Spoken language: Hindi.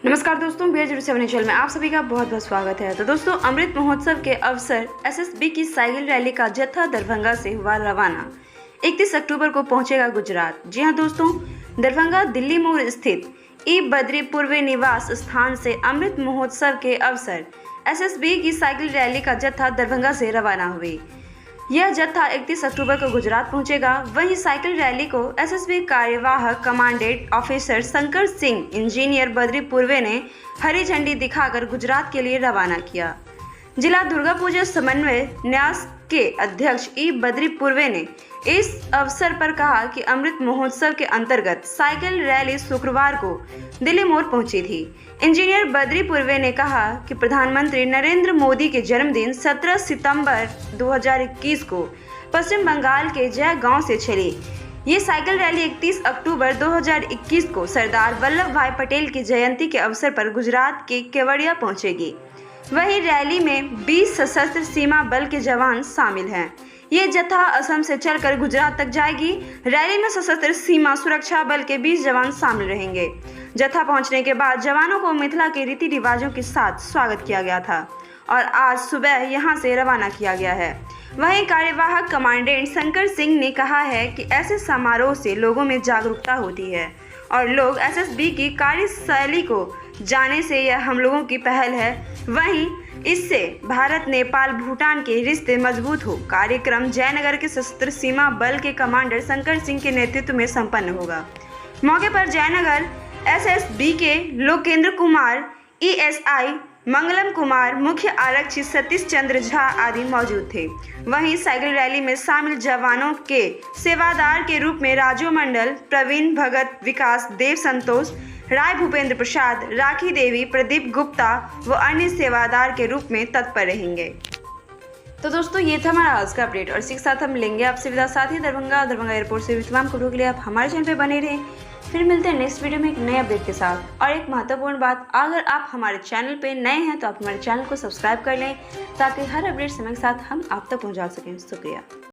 नमस्कार दोस्तों, BR07 चैनल में आप सभी का बहुत बहुत स्वागत है। तो दोस्तों, अमृत महोत्सव के अवसर एसएसबी की साइकिल रैली का जत्था दरभंगा से हुआ रवाना। 31 अक्टूबर को पहुंचेगा गुजरात। जी हां दोस्तों, दरभंगा दिल्ली मोड़ स्थित ई बद्री पूर्व निवास स्थान से अमृत महोत्सव के अवसर एसएसबी की साइकिल रैली का जत्था दरभंगा से रवाना हुई। यह जत्था 31 अक्टूबर को गुजरात पहुंचेगा। वहीं साइकिल रैली को एसएसबी कार्यवाहक commandant officer Shankar Singh engineer Badri Purve ने हरी झंडी दिखाकर गुजरात के लिए रवाना किया। जिला दुर्गा पूजा समन्वय न्यास के अध्यक्ष ई बद्री पूर्वे ने इस अवसर पर कहा कि अमृत महोत्सव के अंतर्गत साइकिल रैली शुक्रवार को दिल्ली मोड़ पहुंची थी। इंजीनियर बद्री पूर्वे ने कहा कि प्रधानमंत्री नरेंद्र मोदी के जन्मदिन 17 सितंबर 2021 को पश्चिम बंगाल के जयगांव से चली। ये साइकिल रैली 31 अक्टूबर 2021 को सरदार वल्लभ भाई पटेल की जयंती के अवसर पर गुजरात के केवड़िया पहुंचेगी। वहीं रैली में 20 सशस्त्र सीमा बल के जवान शामिल हैं। ये जत्था असम से चलकर गुजरात तक जाएगी। रैली में सशस्त्र सीमा सुरक्षा बल के 20 जवान शामिल रहेंगे। जत्था पहुंचने के बाद जवानों को मिथिला के रीति रिवाजों के साथ स्वागत किया गया था और आज सुबह यहां से रवाना किया गया है। वहीं कार्यवाहक कमांडेंट शंकर सिंह ने कहा है कि ऐसे समारोह से लोगों में जागरूकता होती है और लोग एसएसबी की कार्यशैली को जाने से यह हम लोगों की पहल है। वहीं इससे भारत नेपाल भूटान के रिश्ते मजबूत हो। कार्यक्रम जयनगर के सशस्त्र सीमा बल के कमांडर शंकर सिंह के नेतृत्व में संपन्न होगा। मौके पर जयनगर एसएसबी के लोकेंद्र कुमार, ईएसआई मंगलम कुमार, मुख्य आरक्षी सतीश चंद्र झा आदि मौजूद थे। वहीं साइकिल रैली में शामिल जवानों के सेवादार के रूप में राजू मंडल, प्रवीण भगत, विकास देव, संतोष राय, भूपेंद्र प्रसाद, राखी देवी, प्रदीप गुप्ता व अन्य सेवादार के रूप में तत्पर रहेंगे। तो दोस्तों, ये था हमारा आज का अपडेट और इसी के साथ हम लेंगे आपसे विदा। साथ ही दरभंगा एयरपोर्ट से तमाम खबरों के लिए आप हमारे चैनल पे बने रहें। फिर मिलते हैं नेक्स्ट वीडियो में एक नए अपडेट के साथ। और एक महत्वपूर्ण बात, अगर आप हमारे चैनल पे नए हैं तो आप हमारे चैनल को सब्सक्राइब कर लें ताकि हर अपडेट समय के साथ हम आप तक पहुंचा सकें। शुक्रिया।